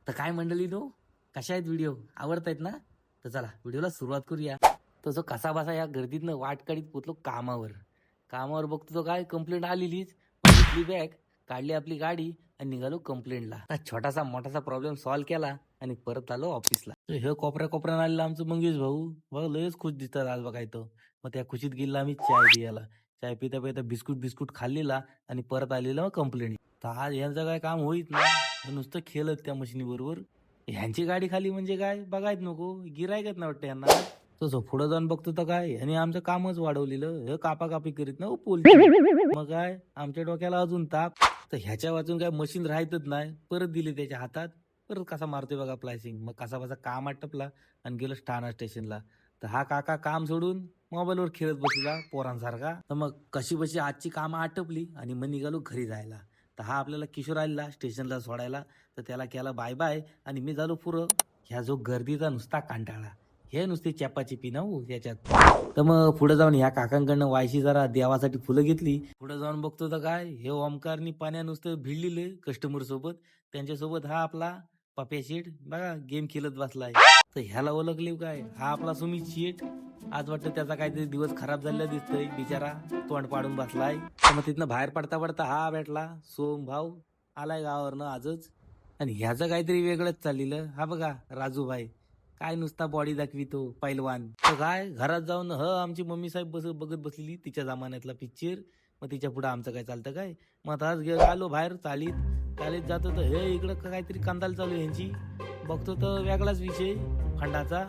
तर काय मंडळी नो, कशा आहेत व्हिडिओ? आवडतायत ना? तर चला व्हिडिओला सुरुवात करूया. तो जो कसा बसा या गर्दीतनं वाट काढीत पोचलो कामावर. कामावर बघतो तो काय कंप्लेंट आलेलीच. घेतली बॅग, काढली आपली गाडी आणि निघालो कंप्लेंटला. छोटासा मोठासा प्रॉब्लेम सॉल्व्ह केला आणि परत आलो ऑफिसला. तर हे कोपऱ्या कोपऱ्यानं आलेला आमचं मंगेश भाऊ बघ लयच खुश दिसतात आज बघा इथं. मग त्या खुशीत गेला आम्ही चाय पियाला. चाय पिता पिता बिस्कुट बिस्कुट खाल्लेला आणि परत आलेला कंप्लेंट. तर आज यांचं काय काम होईत ना, हे नुसतं खेळत त्या मशिनी बरोबर. ह्यांची गाडी खाली म्हणजे काय बघायच नको, गिरायकच ना वाटतं यांना. तसं पुढे जाऊन बघतो तर काय आणि आमचं कामच वाढवलेलं, हे कापाकापी करीत ना पोलची. मग काय आमच्या डोक्याला अजून ताप. तर ह्याच्या वाचून काय मशीन राहतच नाही, परत दिली त्याच्या हातात. परत कसा मारतोय बघा प्लायसिंग. मग कसा बसा काम आटपला आणि गेलो ठाणा स्टेशनला. तर हा काका काम सोडून मोबाईलवर खेळत बसला पोरांसारखा. तर मग कशी बशी आजची कामं आटपली आणि मग निघालो घरी जायला. तर हा आपल्याला किशोर आलेला स्टेशनला सोडायला. तर त्याला केला बाय बाय आणि मी झालो पुरं. ह्या जो गर्दीचा नुसता कांटाळा, हे नुसती चपाचिपी ना हो याच्यात. तर मग पुढे जाऊन ह्या काकांकडनं वायशी जरा देवासाठी फुलं घेतली. पुढे जाऊन बघतो तर काय हे ओमकारनी पाण्या नुसतं भिडलेले कस्टमर सोबत. त्यांच्यासोबत हा आपला पप्या शेठ बघा गेम खेळत बसलाय. तर ह्याला ओळखले काय, हा आपला सुमित शेठ. आज वाटतं त्याचा काहीतरी दिवस खराब झालेला दिसतोय बिचारा, तोंड पाडून बसलाय. तर मग तिथनं बाहेर पडता पडता हा भेटला सोम भाऊ, आलाय गावावरनं आजच. आणि ह्याचं काहीतरी वेगळंच चाललेलं. हा बघा राजूभाई, काय नुसता बॉडी दाखवितो पैलवान. तर काय घरात जाऊन आमची मम्मी साहेब बघत बसलेली तिच्या जमान्यातला पिक्चर. मग तिच्या पुढे आमचं काय चालतं काय. मग आज आलो बाहेर चालीत चालीत जातो तर हे इकडं काहीतरी कंदाल चालू आहे यांची. बघतो तर वेगळाच विषय फंडाचा.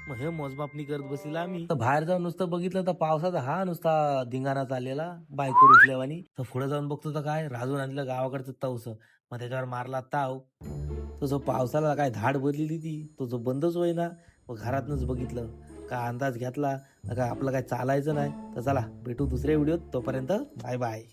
मग हे मोजमापणी करत बसलेला आम्ही. तर बाहेर जाऊन नुसतं बघितलं तर पावसाचा हा नुसता धिंगाणा चाललेला बायको रुसल्यावानी. तर पुढे जाऊन बघतो तर काय राजून आणलं गावाकडचं तवस. मग त्याच्यावर मारला ताव. तो जो पावसाला काय धाड बदलली ती, तो जो बंदच होईना. मग घरातनच बघितलं का अंदाज घेतला का आपलं काय चालायचं नाही. तर चला भेटू दुसऱ्या व्हिडिओत, तोपर्यंत बाय बाय.